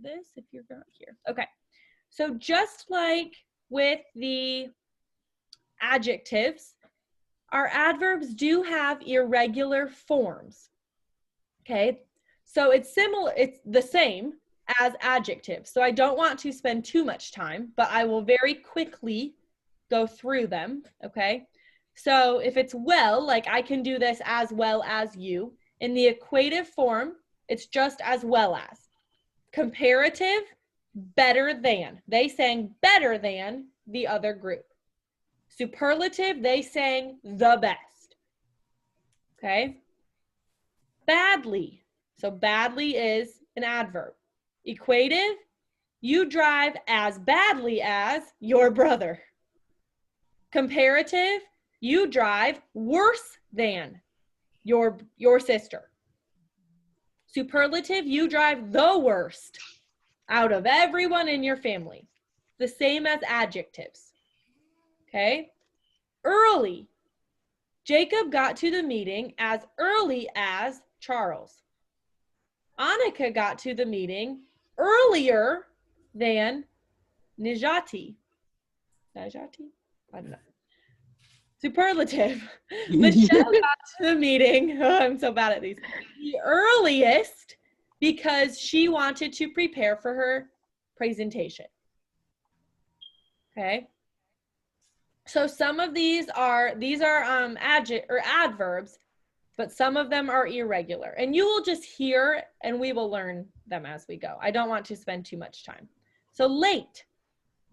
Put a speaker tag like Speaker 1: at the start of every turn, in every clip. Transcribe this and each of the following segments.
Speaker 1: this if you're not here. Okay. So just like with the adjectives, our adverbs do have irregular forms. Okay. So it's similar, it's the same as adjectives. So I don't want to spend too much time, but I will very quickly go through them. Okay. So if it's well, like I can do this as well as you. In the equative form, it's just as well as. Comparative, better than. They sang better than the other group. Superlative, they sang the best. Okay. Badly. So badly is an adverb. Equative, you drive as badly as your brother. Comparative, you drive worse than your sister. Superlative, you drive the worst out of everyone in your family. The same as adjectives. Okay? Early. Jacob got to the meeting as early as Charles. Annika got to the meeting earlier than Najati. Najati? I don't know. Superlative. Michelle got to the meeting. Oh, I'm so bad at these. The earliest because she wanted to prepare for her presentation. Okay. So some of these are adverbs, but some of them are irregular. And you will just hear and we will learn them as we go. I don't want to spend too much time. So late.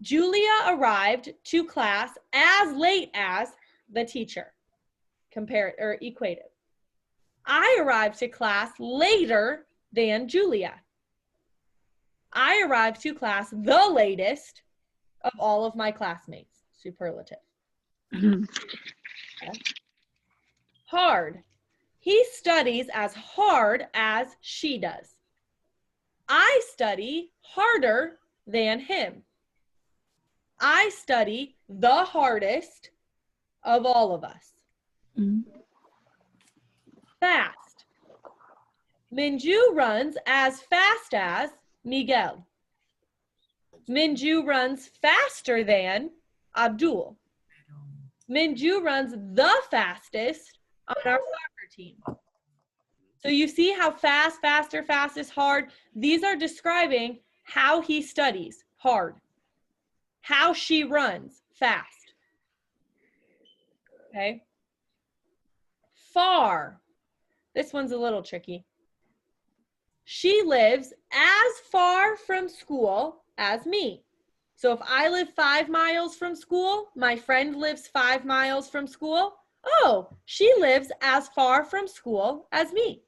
Speaker 1: Julia arrived to class as late as the teacher. Compare or equative. I arrived to class later than Julia. I arrived to class the latest of all of my classmates. Superlative. Okay. Hard. He studies as hard as she does. I study harder than him. I study the hardest of all of us. Fast. Minju runs as fast as Miguel. Minju runs faster than Abdul. Minju runs the fastest on our soccer team. So you see how fast, faster, fastest, hard. These are describing how he studies, hard. How she runs, fast. Okay. Far. This one's a little tricky. She lives as far from school as me. So if I live 5 miles from school, my friend lives 5 miles from school. Oh, she lives as far from school as me.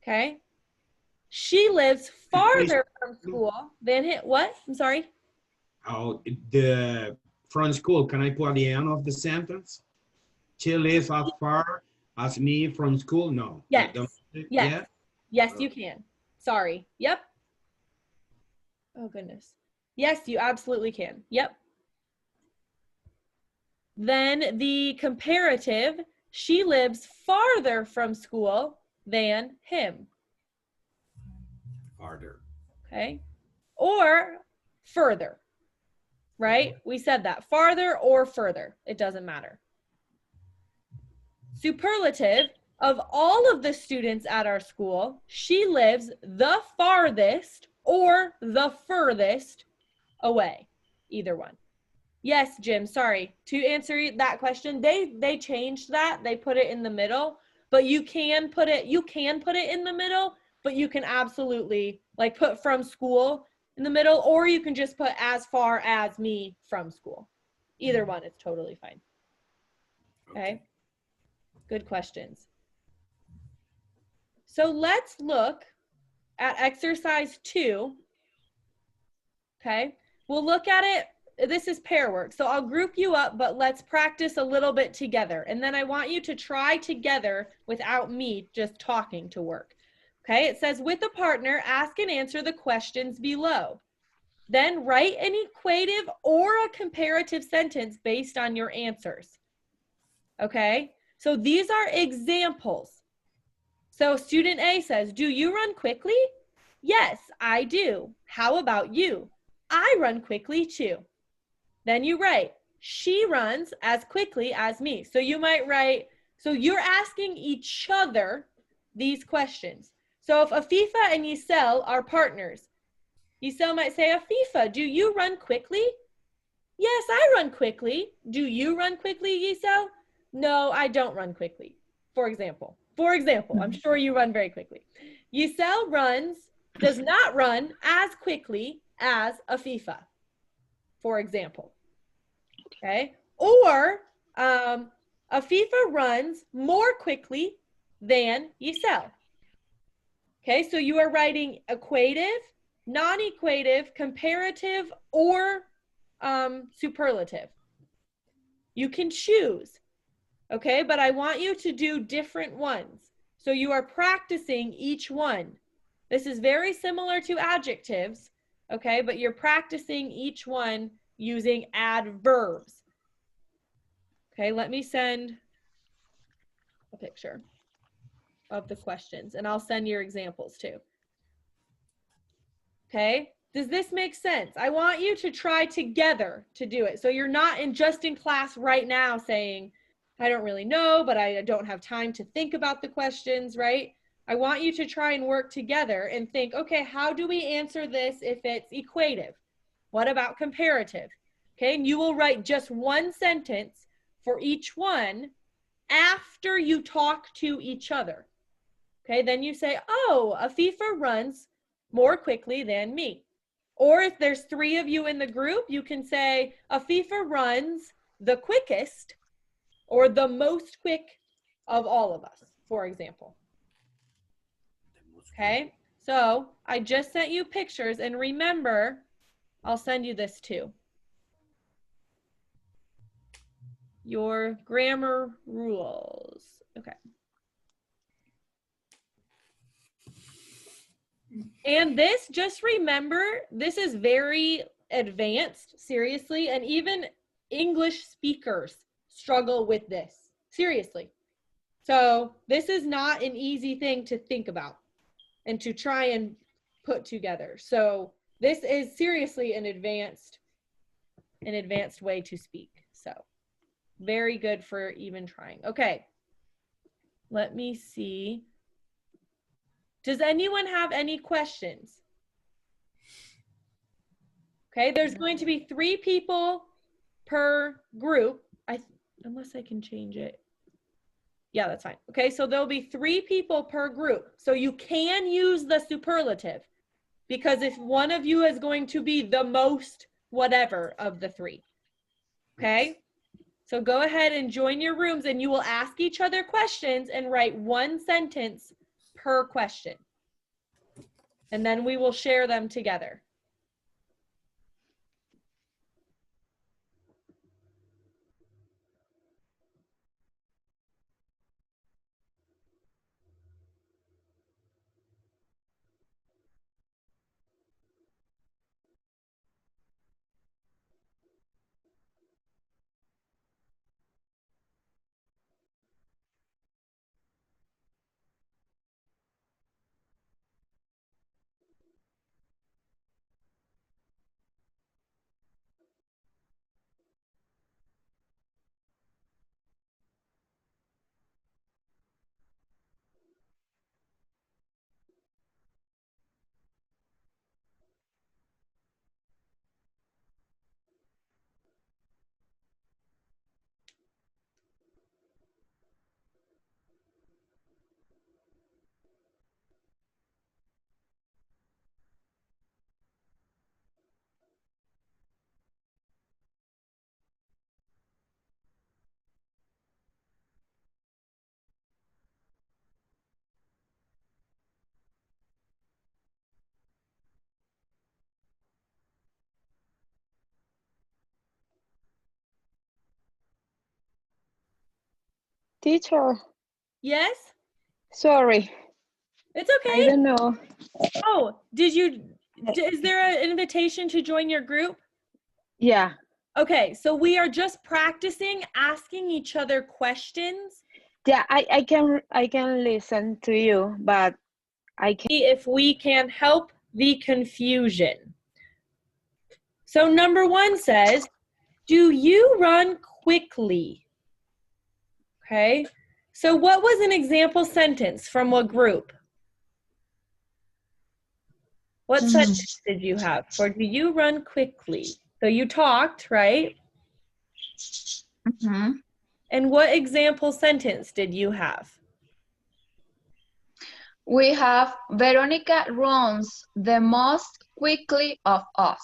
Speaker 1: Okay. She lives farther from school than him. What? I'm sorry.
Speaker 2: Oh, the from school. Can I put at the end of the sentence? She lives as far as me from school. No.
Speaker 1: Yes. Yes.
Speaker 2: Yeah?
Speaker 1: Yes, you can. Sorry. Yep. Oh goodness. Yes, you absolutely can. Yep. Then the comparative, she lives farther from school than him.
Speaker 2: Farther.
Speaker 1: Okay. Or further. Right? We said that. Farther or further. It doesn't matter. Superlative, of all of the students at our school, she lives the farthest or the furthest away. Either one. Yes, Jim, sorry. To answer that question, they changed that. They put it in the middle, but you can put it in the middle, but you can absolutely like put from school in the middle, or you can just put as far as me from school. Either one is totally fine. Okay. Good questions. So let's look at exercise 2. Okay. We'll look at it. This is pair work. So I'll group you up, but let's practice a little bit together. And then I want you to try together without me just talking to work. Okay. It says with a partner, ask and answer the questions below. Then write an equative or a comparative sentence based on your answers. Okay. So these are examples. So student A says, do you run quickly? Yes, I do. How about you? I run quickly too. Then you write, she runs as quickly as me. So you might write, so you're asking each other these questions. So if Afifa and Yisel are partners, Yisel might say, Afifa, do you run quickly? Yes, I run quickly. Do you run quickly, Yisel? No, I don't run quickly. For example, I'm sure you run very quickly. Yisel does not run as quickly as Afifa, for example. Okay. Or Afifa runs more quickly than Yisel. Okay, so you are writing equative, non-equative, comparative, or superlative. You can choose, okay, but I want you to do different ones. So you are practicing each one. This is very similar to adjectives, okay, but you're practicing each one using adverbs. Okay, let me send a picture of the questions and I'll send your examples too. Okay, does this make sense? I want you to try together to do it. So you're not just in class right now saying, I don't really know, but I don't have time to think about the questions, right? I want you to try and work together and think, okay, how do we answer this if it's equative? What about comparative? Okay, and you will write just one sentence for each one after you talk to each other. Okay, then you say, oh, Afifa runs more quickly than me. Or if there's 3 of you in the group, you can say, Afifa runs the quickest or the most quick of all of us, for example. Okay, so I just sent you pictures, and remember, I'll send you this too. Your grammar rules. Okay. And this, just remember, this is very advanced, seriously, and even English speakers struggle with this, seriously. So this is not an easy thing to think about and to try and put together. So this is seriously an advanced way to speak. So very good for even trying. Okay, let me see. Does anyone have any questions? Okay, there's going to be 3 people per group. Unless I can change it. Yeah, that's fine. Okay, so there'll be 3 people per group. So you can use the superlative because if one of you is going to be the most whatever of the 3. Okay, so go ahead and join your rooms and you will ask each other questions and write 1 sentence per question. And then we will share them together.
Speaker 3: Teacher,
Speaker 1: Yes?
Speaker 3: sorry,
Speaker 1: It's
Speaker 3: I
Speaker 1: okay.
Speaker 3: don't know.
Speaker 1: Oh, is there an invitation to join your group?
Speaker 3: Yeah,
Speaker 1: Okay, so we are just practicing asking each other questions.
Speaker 3: yeah, I can listen to you, but I can.
Speaker 1: See if we can help the confusion. So number 1 says, do you run quickly? Okay, so what was an example sentence from what group? What sentence did you have for do you run quickly? So you talked, right?
Speaker 4: Mm-hmm.
Speaker 1: And what example sentence did you have?
Speaker 4: We have Veronica runs the most quickly of us.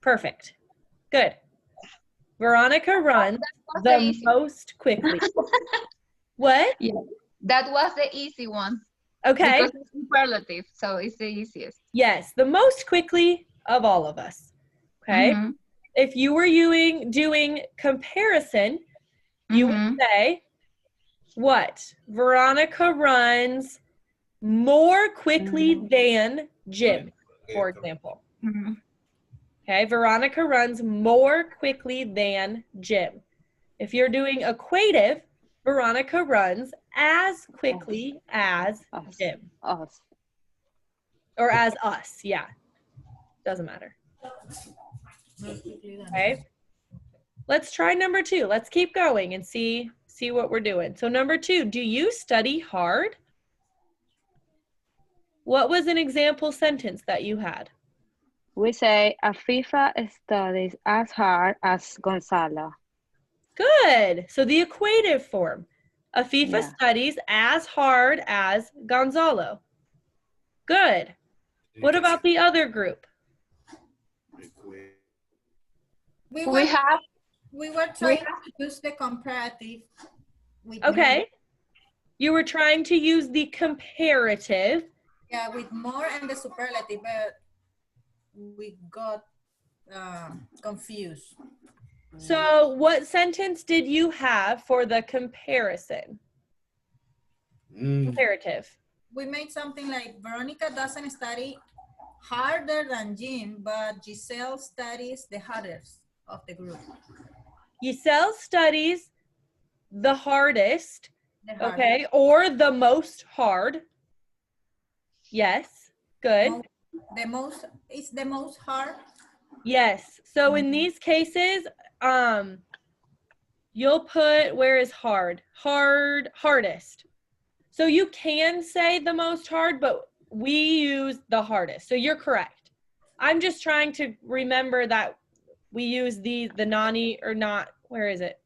Speaker 1: Perfect. Good. Veronica runs
Speaker 4: was
Speaker 1: the
Speaker 4: easy.
Speaker 1: most quickly. What?
Speaker 4: Yeah, that was the easy one.
Speaker 1: Okay.
Speaker 4: Because it's superlative, so it's the easiest.
Speaker 1: Yes, the most quickly of all of us. Okay.
Speaker 4: Mhm.
Speaker 1: If you were doing comparison, you would say, what? Veronica runs more quickly than Jim, for example.
Speaker 4: Mhm.
Speaker 1: Okay, Veronica runs more quickly than Jim. If you're doing equative, Veronica runs as quickly as
Speaker 3: Us.
Speaker 1: Jim.
Speaker 3: Us.
Speaker 1: Or as us, yeah. Doesn't matter. Okay. Let's try number 2. Let's keep going and see what we're doing. So number 2, do you study hard? What was an example sentence that you had?
Speaker 3: We say Afifa studies as hard as Gonzalo.
Speaker 1: Good. So the equative form. Afifa
Speaker 3: Yeah.
Speaker 1: studies as hard as Gonzalo. Good. What about the other group?
Speaker 5: We
Speaker 4: We
Speaker 5: were trying to use the comparative. With
Speaker 1: Okay. You were trying to use the comparative.
Speaker 5: Yeah, with more and the superlative, but we got confused.
Speaker 1: So what sentence did you have for the comparison? Comparative.
Speaker 5: We made something like Veronica doesn't study harder than Jim, but Giselle studies the hardest of the group.
Speaker 1: Giselle studies the hardest,
Speaker 5: The hardest.
Speaker 1: okay, or the most hard. Yes, good.
Speaker 5: It's the most hard.
Speaker 1: Yes, so in these cases, you'll put, where is hard? Hardest. So you can say the most hard, but we use the hardest. So you're correct. I'm just trying to remember that we use the nani or not. Where is it?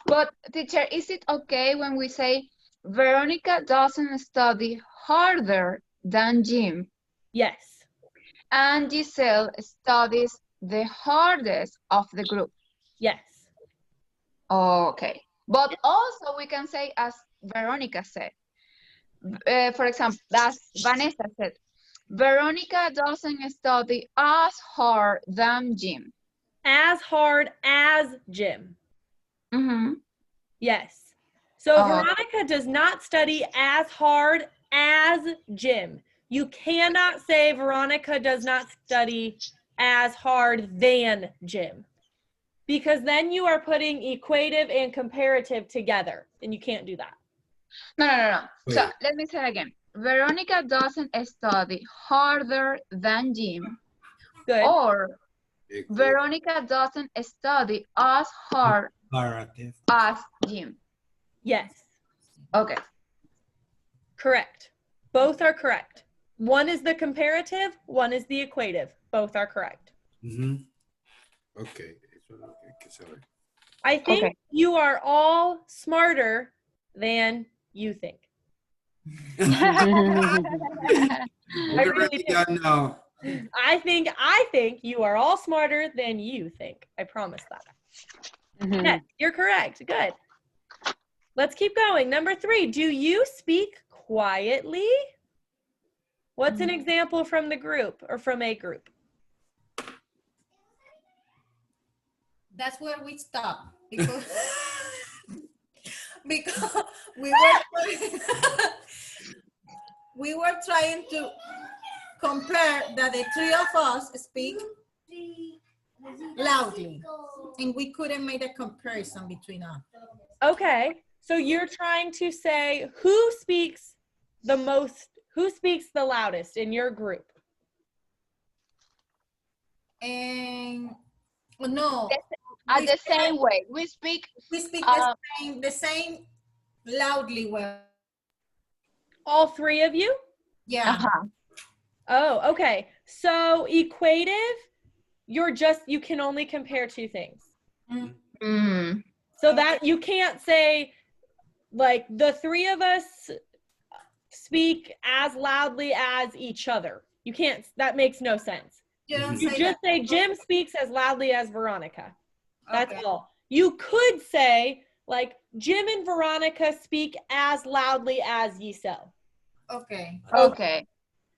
Speaker 4: But teacher, is it okay when we say Veronica doesn't study harder than Jim
Speaker 1: Yes.
Speaker 4: and Giselle studies the hardest of the group?
Speaker 1: Yes.
Speaker 4: Okay. But also we can say as Veronica said. For example, as Vanessa said, Veronica doesn't study as hard than Jim.
Speaker 1: As hard as Jim.
Speaker 4: Mm-hmm.
Speaker 1: Yes. So Veronica does not study as hard as Jim. You cannot say Veronica does not study as hard than Jim. Because then you are putting equative and comparative together, and you can't do that.
Speaker 4: No. So let me say again. Veronica doesn't study harder than Jim.
Speaker 1: Good.
Speaker 4: Or Veronica doesn't study as hard as Jim.
Speaker 1: Yes.
Speaker 4: Okay.
Speaker 1: Correct. Both are correct. One is the comparative, one is the equative. Both are correct.
Speaker 2: Okay.
Speaker 1: I think you are all smarter than you think. I really do. I think you are all smarter than you think. I promise that. Yes, you're correct. Good. Let's keep going. Number 3, do you speak quietly? What's an example from the group or from a group?
Speaker 5: That's where we stop because because we were trying to compare that the 3 of us speak loudly, and we couldn't make a comparison between us.
Speaker 1: Okay, so you're trying to say who speaks the most, Who speaks the loudest in your group?
Speaker 5: And no,
Speaker 4: At the same way, we speak.
Speaker 5: we speak the same loudly. Well,
Speaker 1: All three of you?
Speaker 5: yeah.
Speaker 1: Oh, okay. So equative, you can only compare two things.
Speaker 4: Mm.
Speaker 1: So that you can't say like the three of us speak as loudly as each other. You can't, that makes no sense.
Speaker 5: You don't
Speaker 1: You
Speaker 5: say
Speaker 1: just
Speaker 5: that.
Speaker 1: say Jim speaks as loudly as Veronica. That's
Speaker 5: Okay.
Speaker 1: all. You could say like Jim and Veronica speak as loudly as Yisel.
Speaker 5: Okay.
Speaker 4: Okay.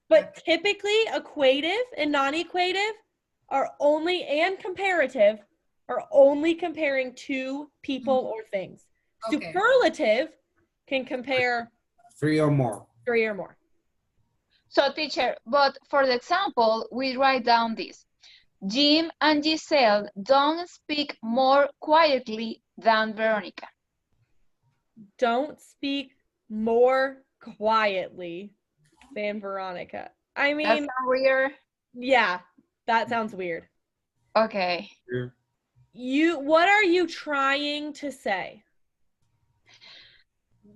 Speaker 1: But typically equative and non-equative are only, and comparative, are only comparing two people or things.
Speaker 5: Okay.
Speaker 1: Superlative can compare
Speaker 2: 3 or more.
Speaker 1: 3 or more.
Speaker 4: So teacher, but for the example, we write down this. Jim and Giselle don't speak more quietly than Veronica.
Speaker 1: Don't speak more quietly than Veronica. I
Speaker 4: That's
Speaker 1: mean,
Speaker 4: weird.
Speaker 1: yeah, that sounds weird.
Speaker 4: Okay.
Speaker 1: What are you trying to say?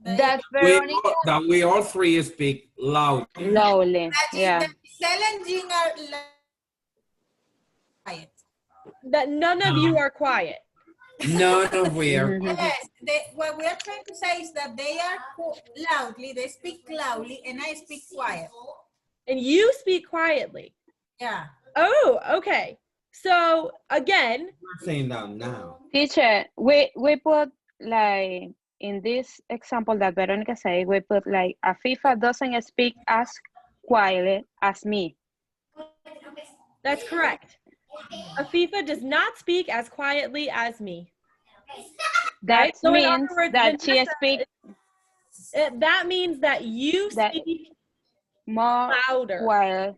Speaker 4: That Veronica.
Speaker 2: That we all three speak loud.
Speaker 3: Slowly. Yeah.
Speaker 5: Giselle and Jean are quiet.
Speaker 1: That none of you are quiet.
Speaker 2: None of we are.
Speaker 5: Yes, what we are trying to say is that they are loudly, they speak loudly, and I speak quiet.
Speaker 1: And you speak quietly.
Speaker 5: Yeah.
Speaker 1: Oh, okay. So again,
Speaker 2: We're saying that now.
Speaker 3: Teacher, we put like in this example that Veronica said, we put like Afifa doesn't speak as quietly as me.
Speaker 1: that's correct. Afifa does not speak as quietly as me.
Speaker 3: That
Speaker 1: Right? So in
Speaker 3: means
Speaker 1: other words,
Speaker 3: that she
Speaker 1: Vanessa,
Speaker 3: speaks
Speaker 1: that means that you
Speaker 3: That-
Speaker 1: speak
Speaker 3: more
Speaker 1: louder.
Speaker 3: quiet.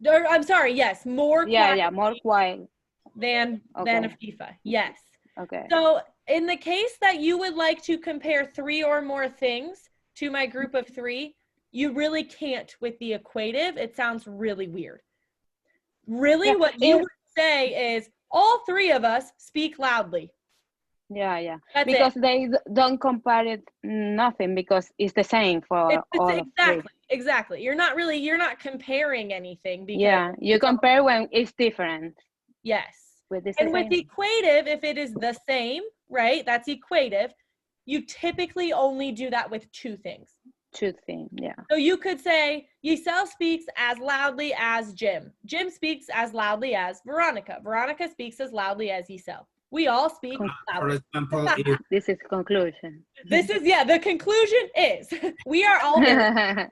Speaker 1: Or, I'm sorry, yes, more
Speaker 3: Yeah,
Speaker 1: quiet
Speaker 3: yeah, more quiet.
Speaker 1: than Afifa. Yes.
Speaker 3: Okay.
Speaker 1: So in the case that you would like to compare 3 or more things to my group of 3, you really can't with the equative. It sounds really weird. Really,
Speaker 3: Yeah,
Speaker 1: what you would say is all 3 of us speak loudly.
Speaker 3: Yeah, yeah.
Speaker 1: That's
Speaker 3: Because
Speaker 1: it.
Speaker 3: they don't compare it nothing because it's the same for
Speaker 1: It's
Speaker 3: all of three.
Speaker 1: exactly. You're not comparing anything because
Speaker 3: Yeah, you compare when it's different.
Speaker 1: yes.
Speaker 3: With this
Speaker 1: And with
Speaker 3: same.
Speaker 1: equative, if it is the same, right? That's equative. You typically only do that with 2 things.
Speaker 3: Two things, yeah.
Speaker 1: So you could say, Yisel speaks as loudly as Jim. Jim speaks as loudly as Veronica. Veronica speaks as loudly as Yisel. We all speak
Speaker 2: For
Speaker 1: loudly.
Speaker 2: example, if
Speaker 3: This is conclusion.
Speaker 1: This is, the conclusion is, we are all very,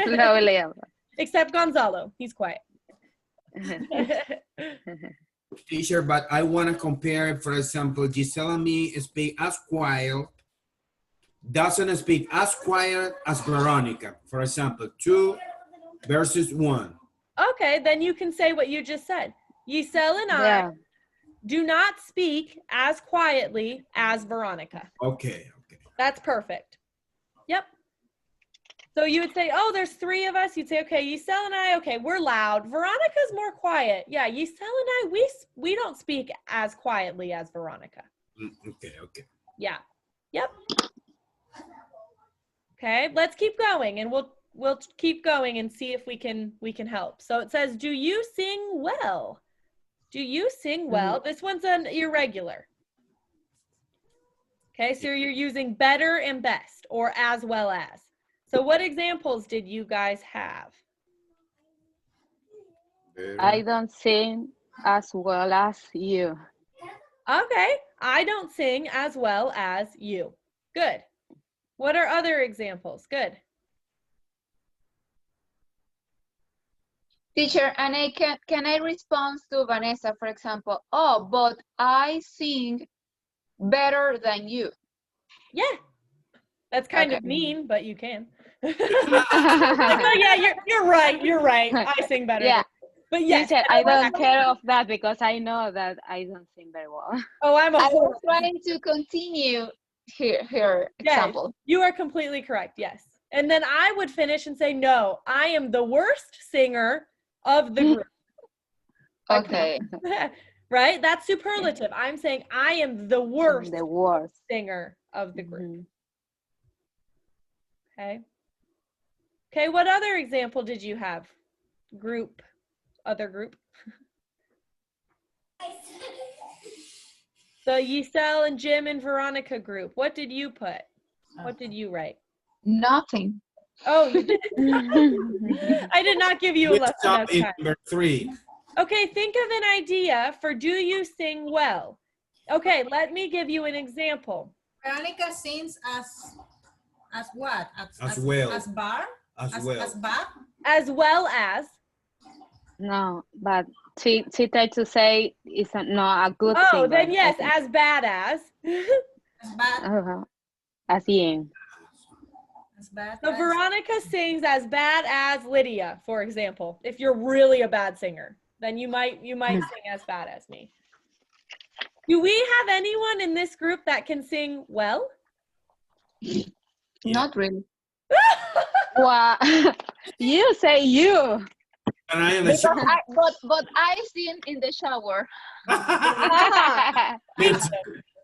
Speaker 3: Slowly.
Speaker 1: except Gonzalo. He's quiet.
Speaker 2: teacher, but I want to compare, for example, Giselle and me speak as quiet, doesn't speak as quiet as Veronica. For example, 2 versus 1.
Speaker 1: Okay, then you can say what you just said. Yisel and I
Speaker 3: Yeah.
Speaker 1: do not speak as quietly as Veronica.
Speaker 2: Okay, okay.
Speaker 1: That's perfect. Yep. So you would say, oh, there's 3 of us. You'd say, okay, Yisel and I, okay, we're loud. Veronica's more quiet. Yeah, Yisel and I, we don't speak as quietly as Veronica.
Speaker 2: Okay, okay.
Speaker 1: Yeah. Yep. Okay, let's keep going and we'll keep going and see if we can help. So it says, do you sing well? Do you sing well? This one's an irregular. Okay, so you're using better and best or as well as. So what examples did you guys have?
Speaker 3: I don't sing as well as you.
Speaker 1: Okay, I don't sing as well as you. Good. What are other examples? Good.
Speaker 4: Teacher, and can I respond to Vanessa, for example, oh, but I sing better than you.
Speaker 1: Yeah. That's kind of
Speaker 4: Okay.
Speaker 1: mean, but you can. Oh, yeah, you're right. I sing better.
Speaker 3: Yeah.
Speaker 1: But yes.
Speaker 3: Teacher, I don't care of that because I know that I don't sing very well.
Speaker 1: Oh, I'm a
Speaker 4: I was
Speaker 1: horrible.
Speaker 4: trying to continue her
Speaker 1: Yeah,
Speaker 4: example.
Speaker 1: you are completely correct. Yes. And then I would finish and say, no, I am the worst singer of the group.
Speaker 4: Okay.
Speaker 1: Right? That's superlative. I'm saying I am the worst
Speaker 3: The worst.
Speaker 1: singer of the group.
Speaker 3: Mhm.
Speaker 1: Okay. Okay, what other example did you have? Group, other group. The Yisel and Jim and Veronica group. What did you put? What did you write?
Speaker 4: Nothing.
Speaker 1: Oh, you did. I did not give you
Speaker 2: Good
Speaker 1: enough
Speaker 2: job in
Speaker 1: time.
Speaker 2: number 3.
Speaker 1: Okay, think of an idea for do you sing well? Okay, let me give you an example.
Speaker 5: Veronica sings as what?
Speaker 2: As well.
Speaker 5: As bar?
Speaker 2: As well.
Speaker 5: As bar?
Speaker 1: As well as.
Speaker 3: No, but she tried to say it's not a good
Speaker 1: Oh,
Speaker 3: singer,
Speaker 1: then yes,
Speaker 3: I think.
Speaker 1: as bad as.
Speaker 5: As bad?
Speaker 3: As Ian.
Speaker 5: As bad
Speaker 1: So
Speaker 5: as?
Speaker 1: Veronica sings as bad as Lydia, for example. If you're really a bad singer, then you might sing as bad as me. Do we have anyone in this group that can sing well?
Speaker 4: Not really.
Speaker 3: Well, you say you.
Speaker 2: And I am
Speaker 4: Because but I sing in the shower.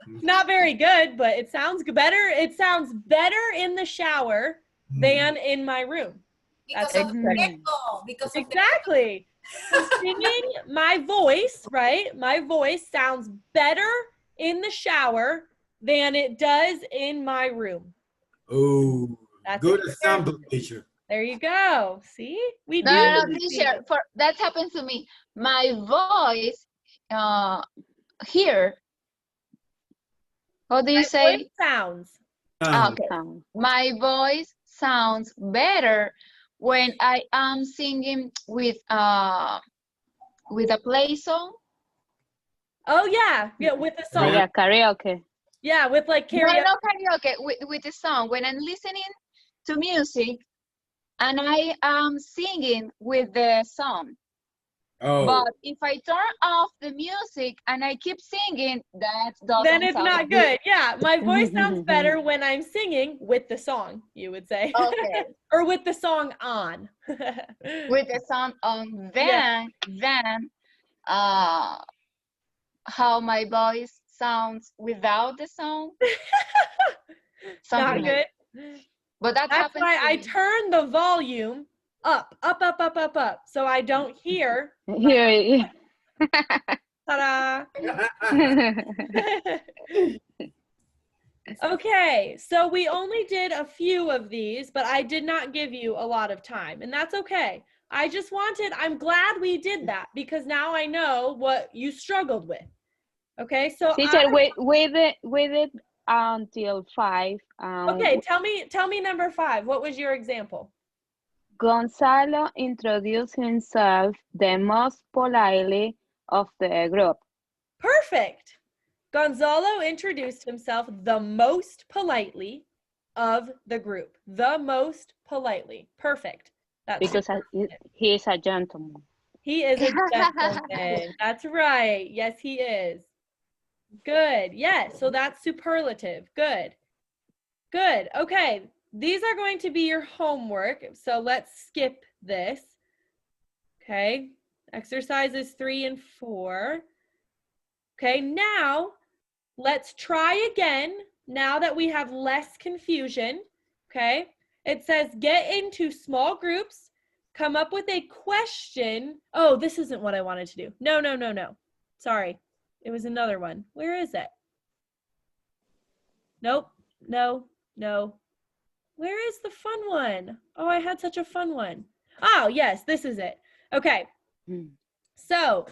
Speaker 1: Not very good, but it sounds better. It sounds better in the shower than in my room.
Speaker 5: Because
Speaker 1: That's
Speaker 5: of the echo. Because of
Speaker 1: Exactly. So singing, my voice, right? My voice sounds better in the shower than it does in my room.
Speaker 2: Oh,
Speaker 1: That's
Speaker 2: good
Speaker 1: a
Speaker 2: example, teacher.
Speaker 1: There you go. See? We do.
Speaker 4: No,
Speaker 1: these
Speaker 4: teacher.
Speaker 1: things.
Speaker 4: For that happens to me. My voice here. How do you
Speaker 1: My
Speaker 4: say?
Speaker 1: voice sounds.
Speaker 4: Okay. My voice sounds better when I am singing with a play song.
Speaker 1: Oh yeah, yeah, with the song.
Speaker 3: Yeah, karaoke.
Speaker 1: Yeah, with like
Speaker 4: No,
Speaker 1: karaoke.
Speaker 4: no karaoke, with the song. When I'm listening to music and I am singing with the song.
Speaker 2: Oh,
Speaker 4: But if I turn off the music and I keep singing, that doesn't
Speaker 1: Then it's
Speaker 4: sound
Speaker 1: not good. Yeah, my voice sounds better when I'm singing with the song, you would say.
Speaker 4: Okay.
Speaker 1: Or with the song on.
Speaker 4: With the song on,
Speaker 1: Yeah.
Speaker 4: then how my voice sounds without the song.
Speaker 1: Not
Speaker 4: Something like
Speaker 1: good.
Speaker 4: that. But that
Speaker 1: That's
Speaker 4: happens
Speaker 1: why
Speaker 4: to
Speaker 1: I
Speaker 4: me.
Speaker 1: turn the volume up, so I don't hear.
Speaker 3: Here.
Speaker 1: Ta-da! Okay, so we only did a few of these, but I did not give you a lot of time, and that's okay. I'm glad we did that because now I know what you struggled with. Okay, so
Speaker 3: Teacher, wait it until 5.
Speaker 1: Okay, tell me number 5. What was your example?
Speaker 3: Gonzalo introduced himself the most politely of the group.
Speaker 1: Perfect. Gonzalo introduced himself the most politely of the group. The most politely. Perfect. That's
Speaker 3: Because he is a gentleman.
Speaker 1: He is a gentleman. That's right. Yes, he is. Good. Yes, so that's superlative. Good. Good. Okay. These are going to be your homework. So let's skip this. Okay. Exercises 3 and 4. Okay. Now let's try again. Now that we have less confusion. Okay. It says get into small groups. Come up with a question. Oh, this isn't what I wanted to do. No. Sorry. It was another one. Where is it? Nope. No. Where is the fun one? Oh, I had such a fun one. Oh, yes, this is it. Okay. So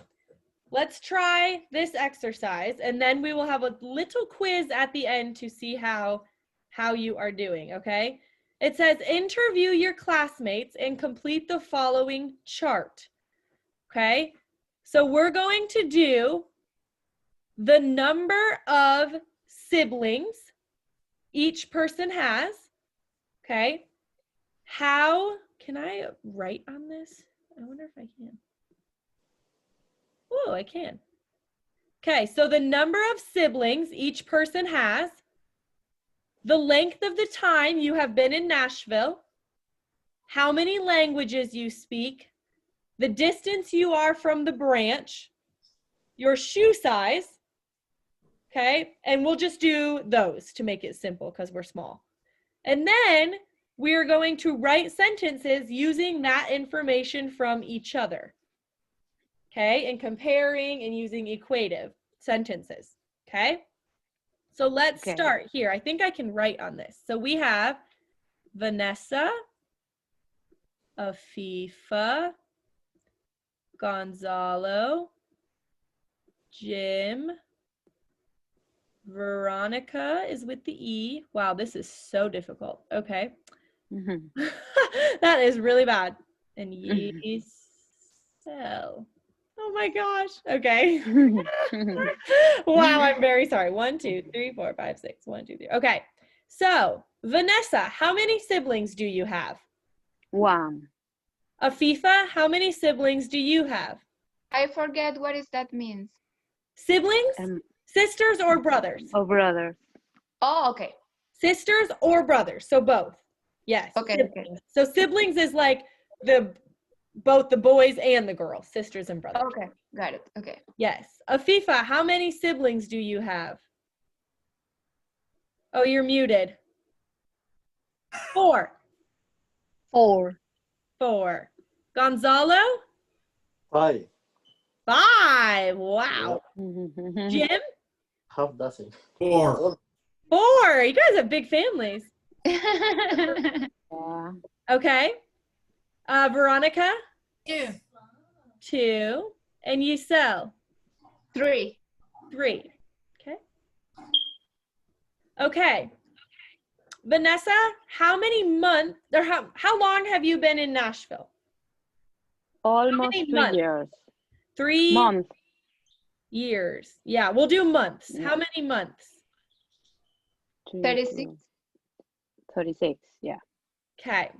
Speaker 1: let's try this exercise, and then we will have a little quiz at the end to see how you are doing, okay? It says interview your classmates and complete the following chart, okay? So we're going to do the number of siblings each person has, okay? How can I write on this? I wonder if I can. Oh, I can. Okay, so the number of siblings each person has, the length of the time you have been in Nashville, how many languages you speak, the distance you are from the branch, your shoe size, okay? And we'll just do those to make it simple because we're small. And then we're going to write sentences using that information from each other, okay? And comparing and using equative sentences, okay? So let's start here. I think I can write on this. So we have Vanessa, Afifa, Gonzalo, Jim, Veronica is with the E. Wow, this is so difficult. Okay. That is really bad. And Yisel. Oh my gosh. Okay. Wow, I'm very sorry. 1, 2, 3, 4, 5, 6. 1, 2, 3. Okay. So, Vanessa, how many siblings do you have?
Speaker 3: 1.
Speaker 1: Afifa, how many siblings do you have?
Speaker 4: I forget what is that means.
Speaker 1: Siblings? Sisters or brothers?
Speaker 3: Oh, brothers.
Speaker 4: Oh, okay.
Speaker 1: Sisters or brothers, so both. Yes.
Speaker 4: Okay.
Speaker 1: Siblings. So siblings is like both the boys and the girls, sisters and brothers.
Speaker 4: Okay, got it. Okay.
Speaker 1: Yes. Afifa, how many siblings do you have? Oh, you're muted. 4.
Speaker 3: 4.
Speaker 1: 4. Gonzalo?
Speaker 6: 5.
Speaker 1: 5. Wow. Jim?
Speaker 6: Half dozen.
Speaker 2: 4.
Speaker 1: 4. You guys have big families.
Speaker 3: Yeah.
Speaker 1: Okay. Veronica?
Speaker 5: 2.
Speaker 1: 2. And Yisel?
Speaker 4: 3.
Speaker 1: 3. Okay. Okay. Vanessa, how many months or how long have you been in Nashville?
Speaker 3: Almost
Speaker 1: many
Speaker 3: 3
Speaker 1: months?
Speaker 3: years.
Speaker 1: 3
Speaker 3: Month.
Speaker 1: years. Yeah, we'll do months.
Speaker 3: Yeah.
Speaker 1: How many months?
Speaker 3: 2,
Speaker 4: 36.
Speaker 3: 36, yeah.
Speaker 1: Okay.